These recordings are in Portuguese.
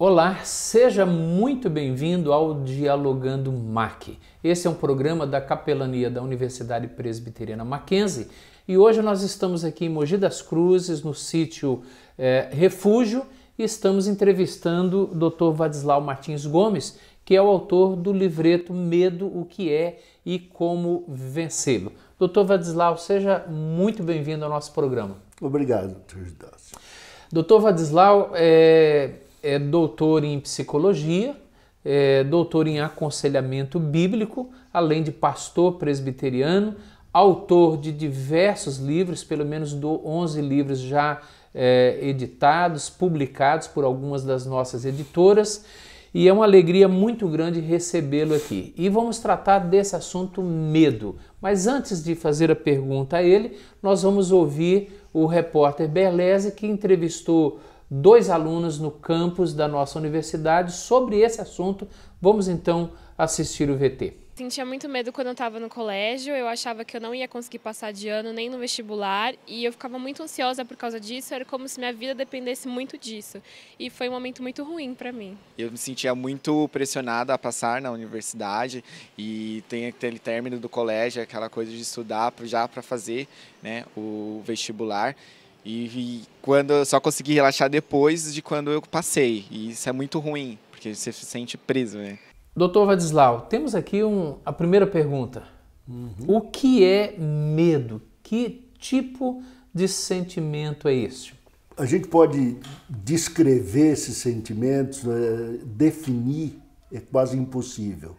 Olá, seja muito bem-vindo ao Dialogando MAC. Esse é um programa da Capelania da Universidade Presbiteriana Mackenzie e hoje nós estamos aqui em Mogi das Cruzes, no sítio Refúgio, e estamos entrevistando o Dr. Vadislau Martins Gomes, que é o autor do livreto Medo, o que é e como vencê-lo. Dr. Vadislau, seja muito bem-vindo ao nosso programa. Obrigado, Dr. Gidácio. Dr. Vadislau é doutor em psicologia, é doutor em aconselhamento bíblico, além de pastor presbiteriano, autor de diversos livros, pelo menos 11 livros já editados, publicados por algumas das nossas editoras, e é uma alegria muito grande recebê-lo aqui. E vamos tratar desse assunto medo. Mas antes de fazer a pergunta a ele, nós vamos ouvir o repórter Berlese, que entrevistou 2 alunos no campus da nossa universidade sobre esse assunto. Vamos então assistir o VT. Sentia muito medo quando eu estava no colégio, eu achava que eu não ia conseguir passar de ano nem no vestibular e eu ficava muito ansiosa por causa disso, era como se minha vida dependesse muito disso e foi um momento muito ruim para mim. Eu me sentia muito pressionada a passar na universidade e tem aquele término do colégio, aquela coisa de estudar já para fazer, né, o vestibular. E quando eu só consegui relaxar depois de quando eu passei. E isso é muito ruim, porque você se sente preso, né? Dr. Vadislau, temos aqui a primeira pergunta. O que é medo? Que tipo de sentimento é este? A gente pode descrever esses sentimentos, definir é quase impossível.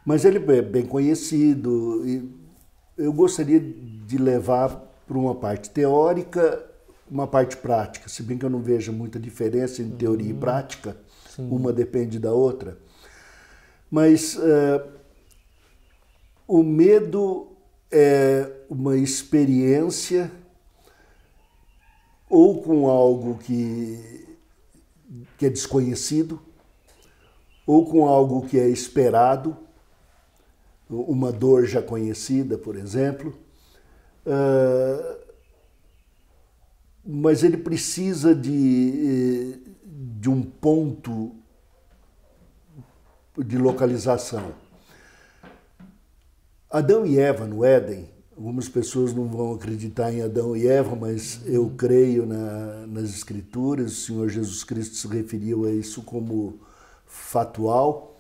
Mas ele é bem conhecido e eu gostaria de levar para uma parte teórica, uma parte prática, se bem que eu não vejo muita diferença entre teoria e prática, uma depende da outra. Mas o medo é uma experiência ou com algo que é desconhecido, ou com algo que é esperado, uma dor já conhecida, por exemplo. Mas ele precisa de um ponto de localização. Adão e Eva no Éden, algumas pessoas não vão acreditar em Adão e Eva, mas eu creio nas Escrituras, o Senhor Jesus Cristo se referiu a isso como fatual.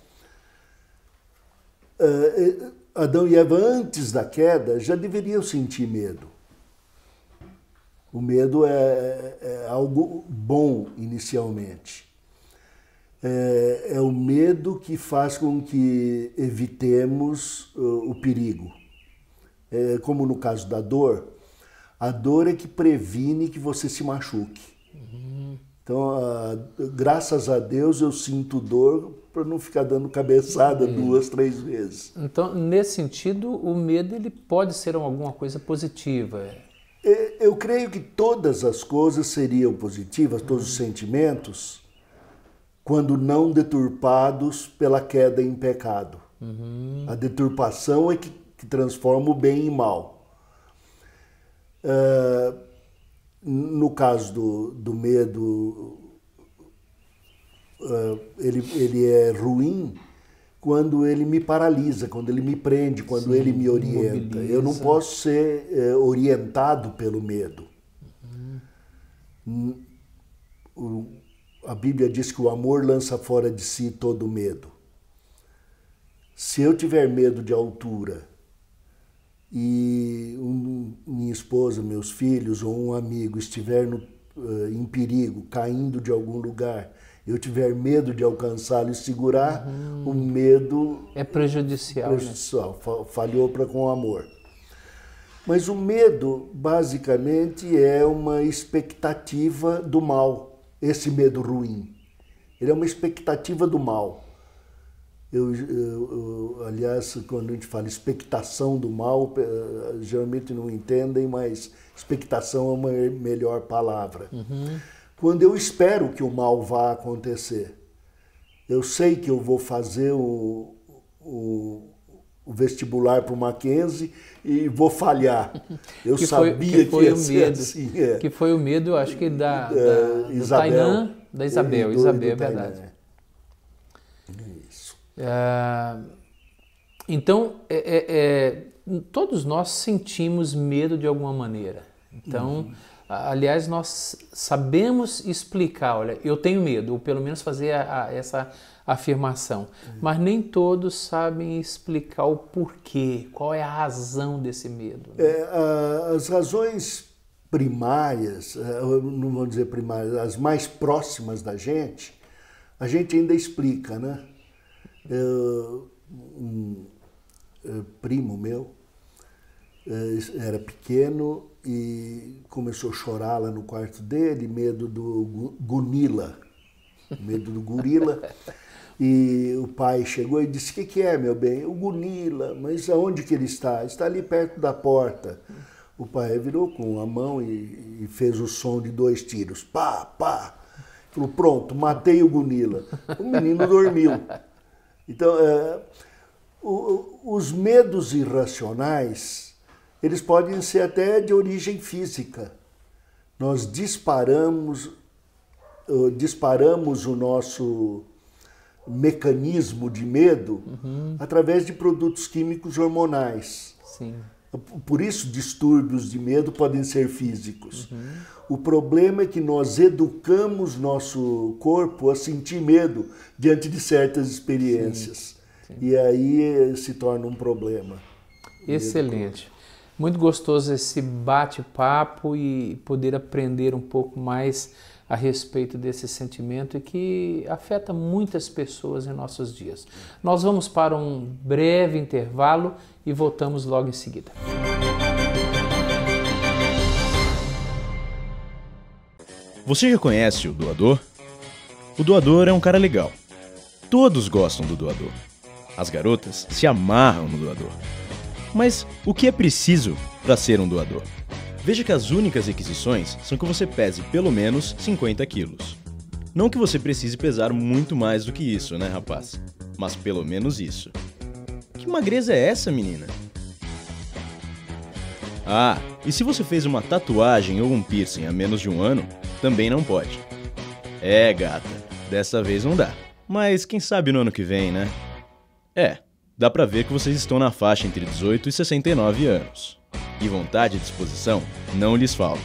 Adão e Eva, antes da queda, já deveriam sentir medo. O medo é algo bom inicialmente. É o medo que faz com que evitemos o perigo. Como no caso da dor, a dor é que previne que você se machuque. Então, graças a Deus, eu sinto dor para não ficar dando cabeçada 2, 3 vezes. Então, nesse sentido, o medo ele pode ser alguma coisa positiva. Eu creio que todas as coisas seriam positivas, todos os sentimentos, quando não deturpados pela queda em pecado. A deturpação é que transforma o bem em mal. No caso do medo, ele é ruim quando ele me paralisa, quando ele me prende, quando ele me orienta. Eu não posso ser orientado pelo medo. A Bíblia diz que o amor lança fora de si todo medo. Se eu tiver medo de altura e minha esposa, meus filhos ou um amigo estiver em perigo, caindo de algum lugar, eu tiver medo de alcançá-lo e segurar, o medo é prejudicial. Né? Falhou para com o amor. Mas o medo, basicamente, é uma expectativa do mal. Esse medo ruim. Ele é uma expectativa do mal. Aliás, quando a gente fala expectação do mal, geralmente não entendem, mas expectação é uma melhor palavra. Quando eu espero que o mal vá acontecer, eu sei que eu vou fazer o vestibular para o Mackenzie e vou falhar. Eu sabia que ia ser assim. Que foi o medo, acho que do Isabel. Tainã, Da Isabel, Isabel, é verdade. Isso. Então, todos nós sentimos medo de alguma maneira. Então, aliás, nós sabemos explicar, olha, eu tenho medo, ou pelo menos fazer essa afirmação, mas nem todos sabem explicar o porquê, qual é a razão desse medo. As razões primárias, não vou dizer primárias, as mais próximas da gente, a gente ainda explica, né? Um primo meu era pequeno e começou a chorar lá no quarto dele, medo do gunila, medo do gorila. E o pai chegou e disse: "O que é, meu bem?" "O gunila." "Mas aonde que ele está?" "Está ali perto da porta." O pai virou com a mão e fez o som de 2 tiros. Pá, pá. Falou: "Pronto, matei o gunila." O menino dormiu. Então, os medos irracionais, eles podem ser até de origem física. Nós disparamos o nosso mecanismo de medo através de produtos químicos hormonais. Sim. Por isso, distúrbios de medo podem ser físicos. O problema é que nós educamos nosso corpo a sentir medo diante de certas experiências. Sim. E aí se torna um problema. Excelente. Muito gostoso esse bate-papo e poder aprender um pouco mais a respeito desse sentimento e que afeta muitas pessoas em nossos dias. Nós vamos para um breve intervalo e voltamos logo em seguida. Você já conhece o doador? O doador é um cara legal. Todos gostam do doador. As garotas se amarram no doador. Mas o que é preciso para ser um doador? Veja que as únicas requisições são que você pese pelo menos 50 quilos. Não que você precise pesar muito mais do que isso, né, rapaz? Mas pelo menos isso. Que magreza é essa, menina? Ah, e se você fez uma tatuagem ou um piercing há menos de 1 ano, também não pode. É, gata, dessa vez não dá. Mas quem sabe no ano que vem, né? Dá pra ver que vocês estão na faixa entre 18 e 69 anos. E vontade e disposição não lhes falta.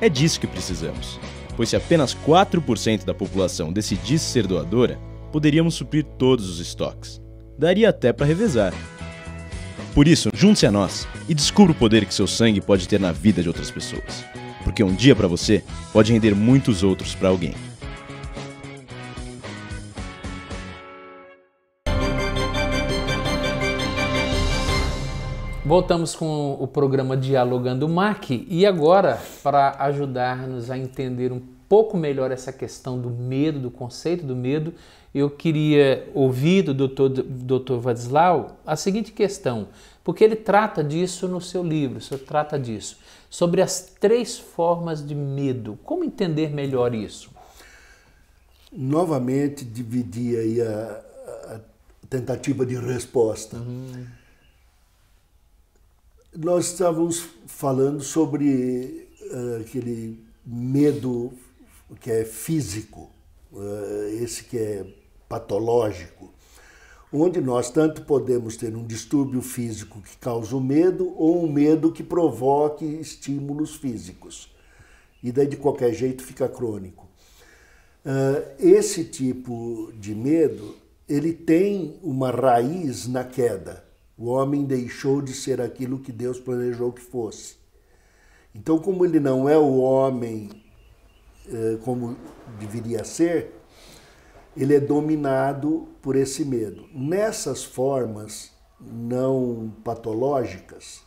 É disso que precisamos, pois se apenas 4% da população decidisse ser doadora, poderíamos suprir todos os estoques. Daria até para revezar. Por isso, junte-se a nós e descubra o poder que seu sangue pode ter na vida de outras pessoas. Porque um dia para você pode render muitos outros para alguém. Voltamos com o programa Dialogando MAC e agora, para ajudar-nos a entender um pouco melhor essa questão do medo, do conceito do medo, eu queria ouvir do Dr. Vadislau a seguinte questão, porque ele trata disso no seu livro, o senhor trata disso, sobre as 3 formas de medo. Como entender melhor isso? Novamente, dividir aí a tentativa de resposta. Nós estávamos falando sobre aquele medo que é físico, esse que é patológico, onde nós tanto podemos ter um distúrbio físico que causa o medo ou um medo que provoque estímulos físicos. E daí de qualquer jeito fica crônico. Esse tipo de medo, ele tem uma raiz na queda. O homem deixou de ser aquilo que Deus planejou que fosse. Então, como ele não é o homem como deveria ser, ele é dominado por esse medo. Nessas formas não patológicas,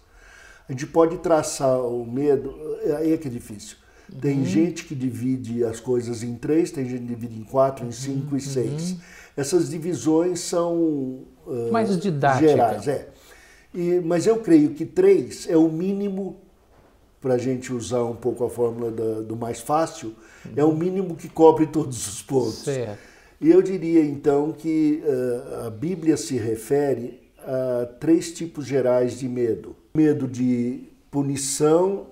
a gente pode traçar o medo, aí é que é difícil. Tem gente que divide as coisas em 3, tem gente que divide em 4, em 5 e 6. Essas divisões são mais didática. Gerais. Mas eu creio que 3 é o mínimo, para a gente usar um pouco a fórmula do mais fácil, é o mínimo que cobre todos os pontos. Certo. E eu diria então que a Bíblia se refere a 3 tipos gerais de medo. Medo de punição,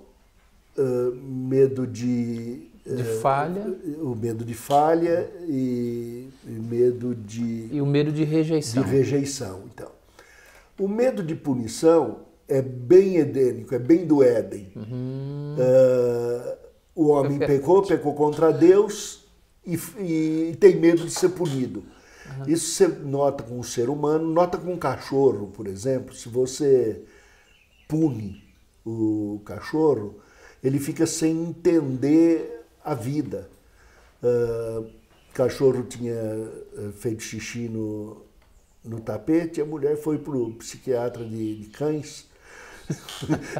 medo de De falha. O medo de falha e medo de... E o medo de rejeição. De rejeição, então. O medo de punição é bem edênico, é bem do Éden. O homem pecou contra Deus e tem medo de ser punido. Isso você nota com o ser humano, nota com o cachorro, por exemplo. Se você pune o cachorro, ele fica sem entender a vida. O cachorro tinha feito xixi no tapete, a mulher foi para o psiquiatra de cães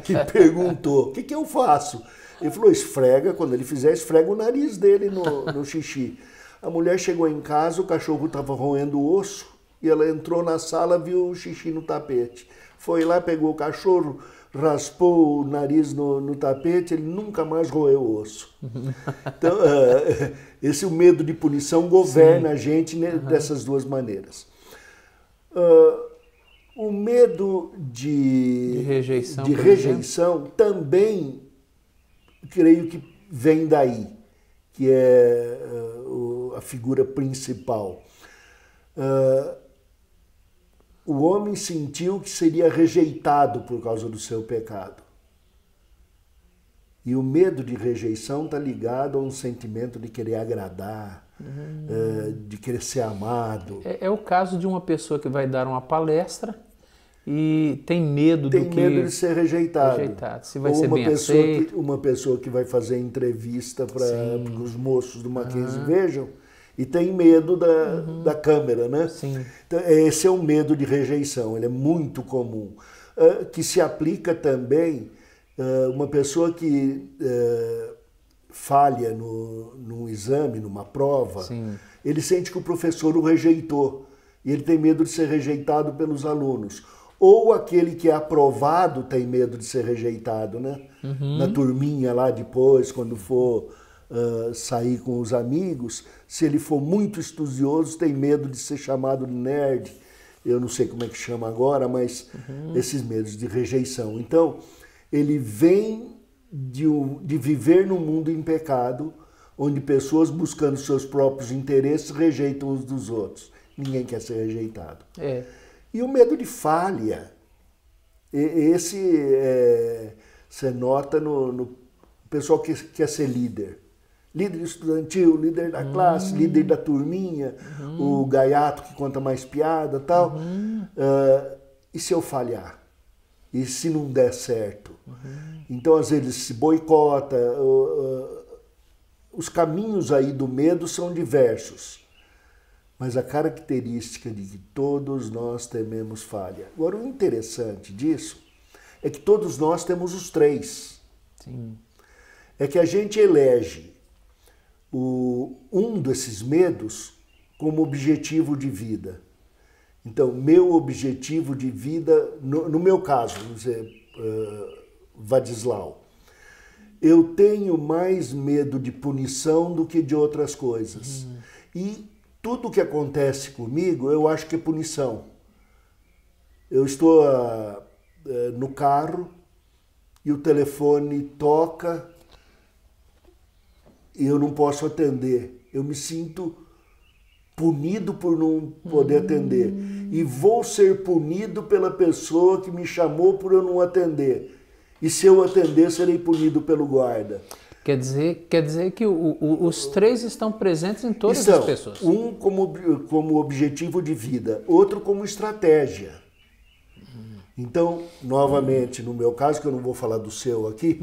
e perguntou: o que eu faço? Ele falou: esfrega, quando ele fizer, esfrega o nariz dele no xixi. A mulher chegou em casa, o cachorro estava roendo o osso e ela entrou na sala, viu o xixi no tapete. Foi lá, pegou o cachorro, raspou o nariz no tapete, ele nunca mais roeu o osso. Então, esse o medo de punição governa a gente dessas duas maneiras. O medo de rejeição também, creio que vem daí, que é a figura principal. O homem sentiu que seria rejeitado por causa do seu pecado. E o medo de rejeição está ligado a um sentimento de querer agradar, de querer ser amado. É o caso de uma pessoa que vai dar uma palestra e tem medo de ser rejeitado. Se vai ser bem aceito. Uma pessoa que vai fazer entrevista para os moços do Mackenzie vejam e tem medo da câmera, né? Sim. Então, esse é o medo de rejeição, ele é muito comum. Que se aplica também uma pessoa que falha num exame, numa prova, ele sente que o professor o rejeitou e ele tem medo de ser rejeitado pelos alunos. Ou aquele que é aprovado tem medo de ser rejeitado, né? Na turminha lá depois, quando for sair com os amigos, se ele for muito estudioso, tem medo de ser chamado de nerd. Eu não sei como é que chama agora, mas esses medos de rejeição. Então, ele vem de viver num mundo em pecado, onde pessoas buscando seus próprios interesses rejeitam uns dos outros. Ninguém quer ser rejeitado. E o medo de falha, esse você nota no pessoal que quer ser líder. Líder estudantil, líder da classe, líder da turminha, o gaiato que conta mais piada e tal. E se eu falhar? E se não der certo? Então, às vezes, se boicota. Os caminhos aí do medo são diversos. Mas a característica de que todos nós tememos falha. Agora, o interessante disso é que todos nós temos os três. Sim. É que a gente elege um desses medos como objetivo de vida. Então, meu objetivo de vida, no meu caso, vamos dizer, Vadislau, eu tenho mais medo de punição do que de outras coisas. E tudo que acontece comigo, eu acho que é punição. Eu estou no carro e o telefone toca e eu não posso atender. Eu me sinto punido por não poder atender. E vou ser punido pela pessoa que me chamou por eu não atender. E se eu atender, serei punido pelo guarda. Quer dizer que os três estão presentes em todas as pessoas. Um como objetivo de vida, outro como estratégia. Então, novamente, no meu caso, que eu não vou falar do seu aqui,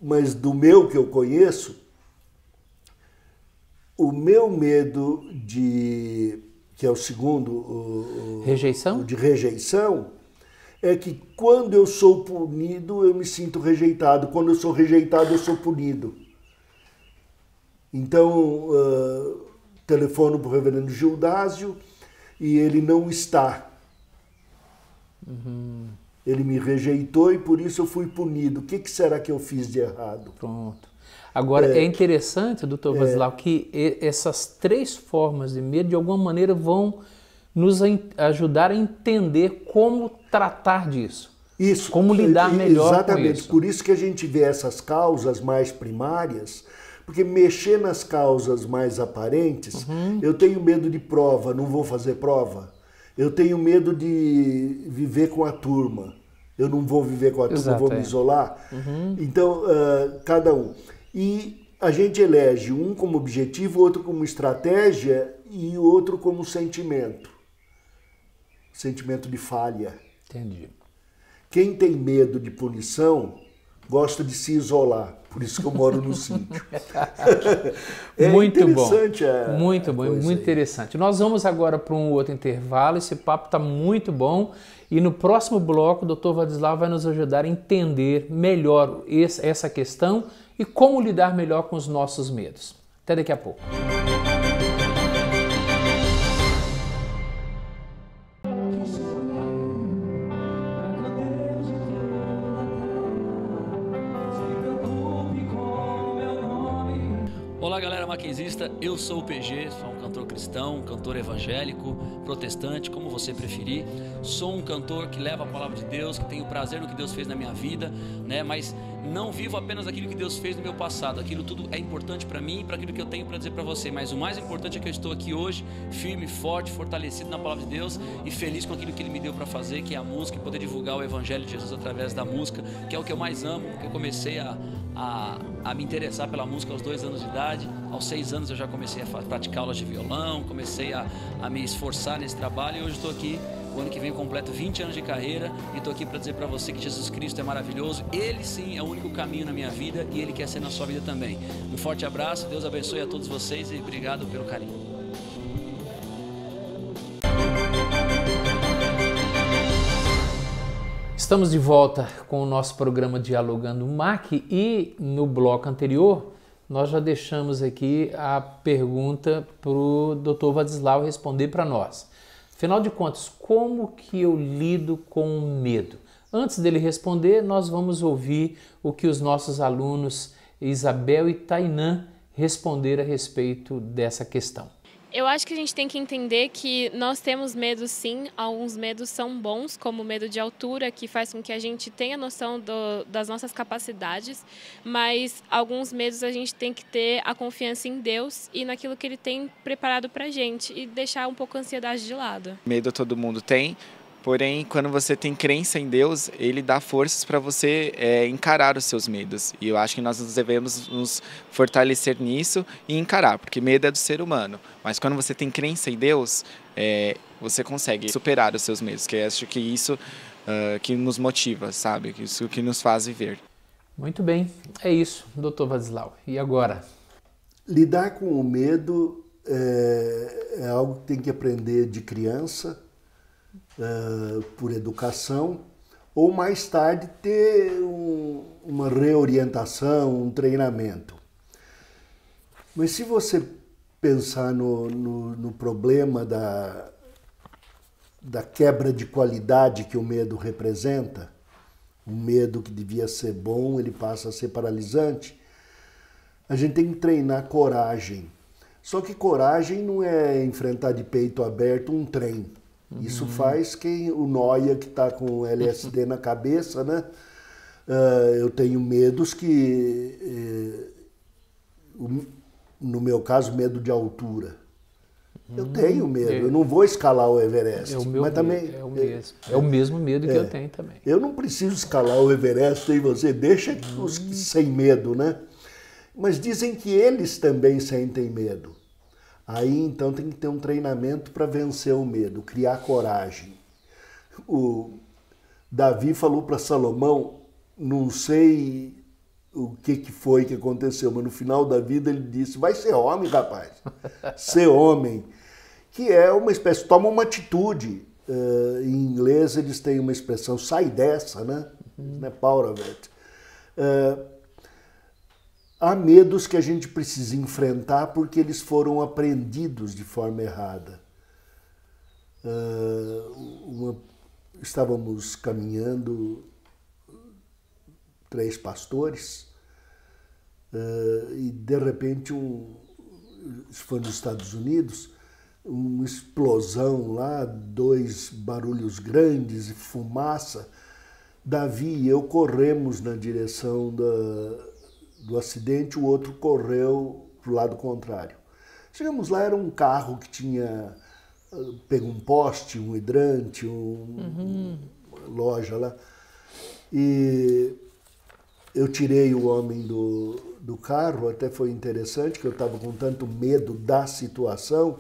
mas do meu que eu conheço, o meu medo que é o segundo, rejeição? O de rejeição, é que quando eu sou punido, eu me sinto rejeitado. Quando eu sou rejeitado, eu sou punido. Então, telefono para o reverendo Gildásio e ele não está. Ele me rejeitou e por isso eu fui punido. O que será que eu fiz de errado? Pronto. Agora, é interessante, doutor Vadislau, que essas três formas de medo, de alguma maneira, vão nos ajudar a entender como tratar disso. Isso. Como lidar melhor exatamente, com isso. por isso que a gente vê essas causas mais primárias, porque mexer nas causas mais aparentes, eu tenho medo de prova, não vou fazer prova. Eu tenho medo de viver com a turma, eu não vou viver com a turma, Exato, vou me isolar. Então, cada um. E a gente elege um como objetivo, outro como estratégia e outro como sentimento. Sentimento de falha. Entendi. Quem tem medo de punição gosta de se isolar. Por isso que eu moro no sítio. Muito interessante bom. Muito bom, coisa muito aí. interessante. Nós vamos agora para um outro intervalo. Esse papo está muito bom. E no próximo bloco, o Dr. Vadislau vai nos ajudar a entender melhor essa questão e como lidar melhor com os nossos medos. Até daqui a pouco. Olá galera maquinzista, eu sou o PG, sou um cantor cristão, um cantor evangélico, protestante, como você preferir. Sou um cantor que leva a palavra de Deus, que tem o prazer no que Deus fez na minha vida, né? Mas não vivo apenas aquilo que Deus fez no meu passado. Aquilo tudo é importante para mim e para aquilo que eu tenho para dizer para você. Mas o mais importante é que eu estou aqui hoje, firme, forte, fortalecido na palavra de Deus e feliz com aquilo que Ele me deu para fazer, que é a música, e poder divulgar o Evangelho de Jesus através da música, que é o que eu mais amo, porque eu comecei a me interessar pela música aos 2 anos de idade. Aos 6 anos eu já comecei a praticar aulas de violão, comecei a me esforçar nesse trabalho e hoje estou aqui. O ano que vem eu completo 20 anos de carreira e estou aqui para dizer para você que Jesus Cristo é maravilhoso. Ele sim é o único caminho na minha vida e Ele quer ser na sua vida também. Um forte abraço, Deus abençoe a todos vocês e obrigado pelo carinho. Estamos de volta com o nosso programa Dialogando MAC e no bloco anterior nós já deixamos aqui a pergunta para o Dr. Vadislau responder para nós. Afinal de contas, como que eu lido com o medo? Antes dele responder, nós vamos ouvir o que os nossos alunos Isabel e Tainã responderam a respeito dessa questão. Eu acho que a gente tem que entender que nós temos medos sim, alguns medos são bons, como o medo de altura, que faz com que a gente tenha noção das nossas capacidades, mas alguns medos a gente tem que ter a confiança em Deus e naquilo que Ele tem preparado pra gente e deixar um pouco a ansiedade de lado. Medo todo mundo tem, porém, quando você tem crença em Deus, Ele dá forças para você encarar os seus medos. E eu acho que nós devemos nos fortalecer nisso e encarar, porque medo é do ser humano. Mas quando você tem crença em Deus, você consegue superar os seus medos, que eu acho que isso que nos motiva, sabe? Isso que nos faz viver. Muito bem, é isso, Dr. Vadislau. E agora? Lidar com o medo é algo que tem que aprender de criança, por educação, ou mais tarde ter uma reorientação, um treinamento. Mas se você pensar no problema da quebra de qualidade que o medo representa, um medo que devia ser bom, ele passa a ser paralisante, a gente tem que treinar coragem. Só que coragem não é enfrentar de peito aberto um trem. Isso faz o noia que está com o LSD na cabeça, né? Eu tenho medos que, no meu caso, medo de altura. Eu tenho medo, eu não vou escalar o Everest. É o meu mas medo, também, é o mesmo medo que eu tenho também. Eu não preciso escalar o Everest e você deixa os sem medo, né? Mas dizem que eles também sentem medo. Aí, então, tem que ter um treinamento para vencer o medo, criar coragem. O Davi falou para Salomão, não sei o que foi que aconteceu, mas no final da vida ele disse, vai ser homem, rapaz, ser homem. Que é uma espécie, toma uma atitude. Em inglês eles têm uma expressão, sai dessa, né? Power of it. Há medos que a gente precisa enfrentar porque eles foram aprendidos de forma errada. Estávamos caminhando, 3 pastores, e de repente, isso foi nos Estados Unidos, uma explosão lá, 2 barulhos grandes e fumaça, Davi e eu corremos na direção do acidente, o outro correu para o lado contrário. Chegamos lá, era um carro que tinha pego um poste, um hidrante, uma loja lá. E eu tirei o homem do carro, até foi interessante, que eu estava com tanto medo da situação,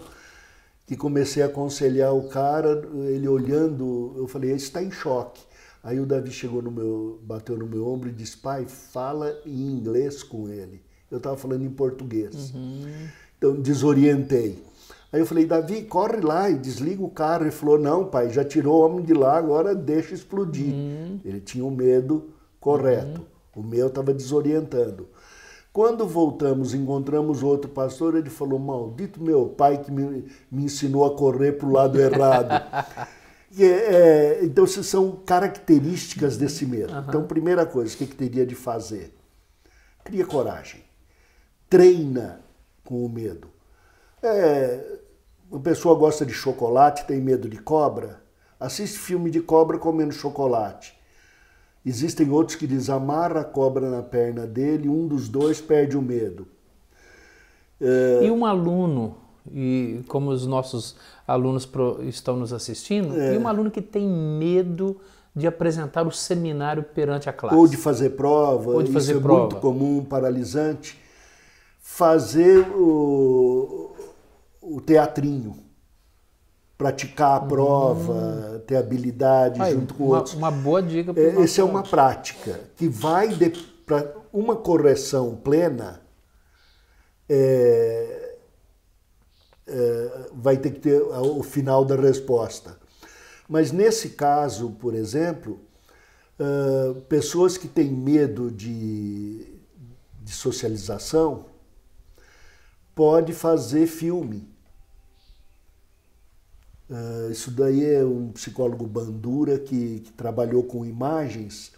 que comecei a aconselhar o cara, ele olhando, eu falei, esse está em choque. Aí o Davi chegou bateu no meu ombro e disse, pai, fala em inglês com ele. Eu estava falando em português. Então desorientei. Aí eu falei, Davi, corre lá e desliga o carro. Ele falou, não, pai, já tirou o homem de lá, agora deixa explodir. Ele tinha o medo correto. O meu estava desorientando. Quando voltamos, encontramos outro pastor, ele falou, maldito meu pai que me ensinou a correr para o lado errado. Então, essas são características desse medo. Então, primeira coisa, o que teria de fazer? Cria coragem. Treina com o medo. Uma pessoa gosta de chocolate, tem medo de cobra, assiste filme de cobra comendo chocolate. Existem outros que dizem, amarra a cobra na perna dele, um dos dois perde o medo. E um aluno, e como os nossos alunos estão nos assistindo, e um aluno que tem medo de apresentar o seminário perante a classe. Ou de fazer prova, isso é muito comum, paralisante. Fazer o teatrinho, praticar a prova, ter habilidade junto com outros. Uma boa dica para essa é uma prática que vai para uma correção plena, vai ter que ter o final da resposta. Mas nesse caso, por exemplo, pessoas que têm medo de socialização pode fazer filme. Isso daí é um psicólogo Bandura que trabalhou com imagens,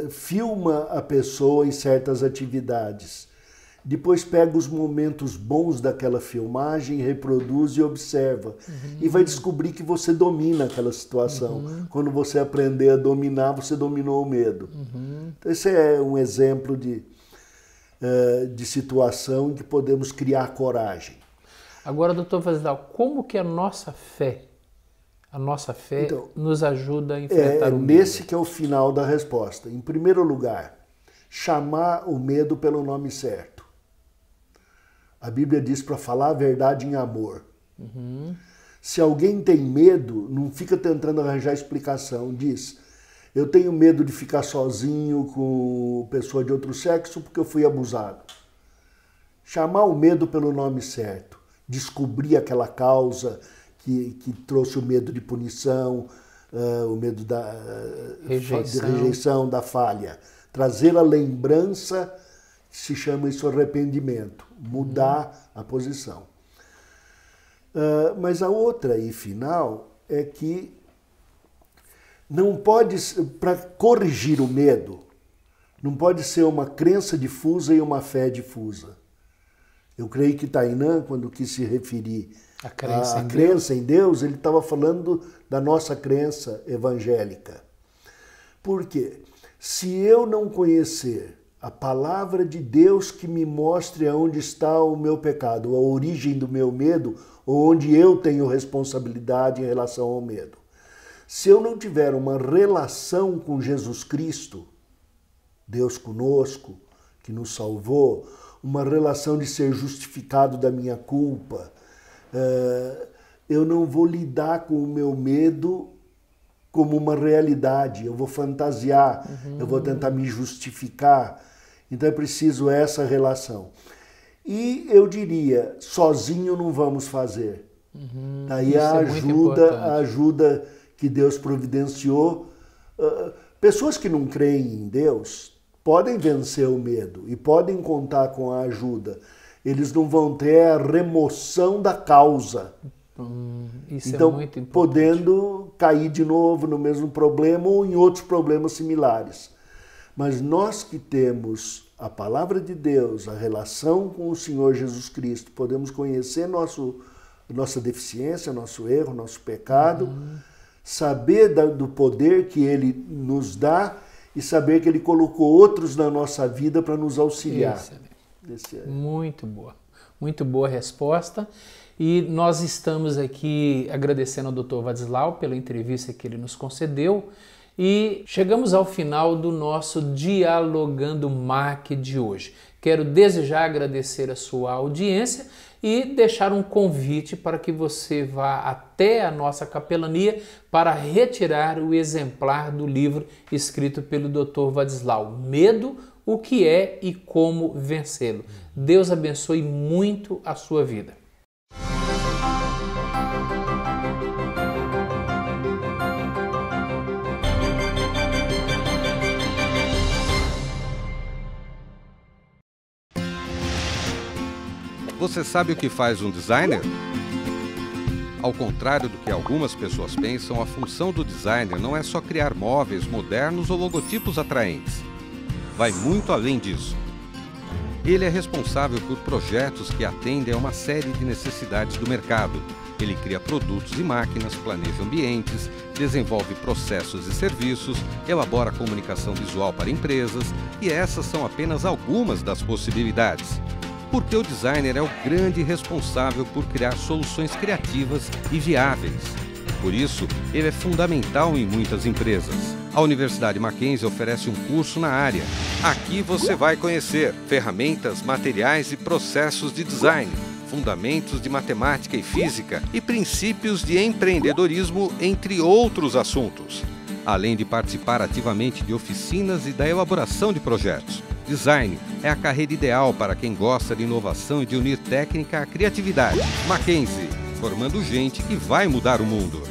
filma a pessoa em certas atividades, depois pega os momentos bons daquela filmagem, reproduz e observa, e vai descobrir que você domina aquela situação. Quando você aprender a dominar, você dominou o medo. Então, esse é um exemplo de situação em que podemos criar coragem. Agora, doutor Wasdal, como que a nossa fé então, nos ajuda a enfrentar o medo? Nesse que é o final da resposta. Em primeiro lugar, chamar o medo pelo nome certo. A Bíblia diz para falar a verdade em amor. Se alguém tem medo, não fica tentando arranjar explicação. Diz, eu tenho medo de ficar sozinho com pessoa de outro sexo porque eu fui abusado. Chamar o medo pelo nome certo. Descobrir aquela causa que trouxe o medo de punição, o medo da rejeição, da falha. Trazer a lembrança, se chama isso arrependimento. Mudar a posição. Mas a outra e final é que não pode, para corrigir o medo, não pode ser uma crença difusa e uma fé difusa. Eu creio que Tainan, quando quis se referir à crença em Deus, ele estava falando da nossa crença evangélica. Por quê? Se eu não conhecer a palavra de Deus que me mostre aonde está o meu pecado, a origem do meu medo, ou onde eu tenho responsabilidade em relação ao medo. Se eu não tiver uma relação com Jesus Cristo, Deus conosco, que nos salvou, uma relação de ser justificado da minha culpa, eu não vou lidar com o meu medo como uma realidade, eu vou fantasiar, eu vou tentar me justificar. Então é preciso essa relação. E eu diria, sozinho não vamos fazer. Daí a ajuda que Deus providenciou. Pessoas que não creem em Deus podem vencer o medo e podem contar com a ajuda. Eles não vão ter a remoção da causa. Isso então, é muito importante. Podendo cair de novo no mesmo problema ou em outros problemas similares. Mas nós que temos a palavra de Deus, a relação com o Senhor Jesus Cristo, podemos conhecer nossa deficiência, nosso erro, nosso pecado, saber do poder que Ele nos dá e saber que Ele colocou outros na nossa vida para nos auxiliar. Muito boa resposta. E nós estamos aqui agradecendo ao Dr. Vadislau pela entrevista que ele nos concedeu e chegamos ao final do nosso Dialogando MAC de hoje. Quero desde já agradecer a sua audiência e deixar um convite para que você vá até a nossa capelania para retirar o exemplar do livro escrito pelo Dr. Vadislau, Medo, o que é e como vencê-lo. Deus abençoe muito a sua vida. Você sabe o que faz um designer? Ao contrário do que algumas pessoas pensam, a função do designer não é só criar móveis modernos ou logotipos atraentes. Vai muito além disso. Ele é responsável por projetos que atendem a uma série de necessidades do mercado. Ele cria produtos e máquinas, planeja ambientes, desenvolve processos e serviços, elabora comunicação visual para empresas, e essas são apenas algumas das possibilidades. Porque o designer é o grande responsável por criar soluções criativas e viáveis. Por isso, ele é fundamental em muitas empresas. A Universidade Mackenzie oferece um curso na área. Aqui você vai conhecer ferramentas, materiais e processos de design, fundamentos de matemática e física e princípios de empreendedorismo, entre outros assuntos. Além de participar ativamente de oficinas e da elaboração de projetos. Design é a carreira ideal para quem gosta de inovação e de unir técnica à criatividade. Mackenzie, formando gente que vai mudar o mundo.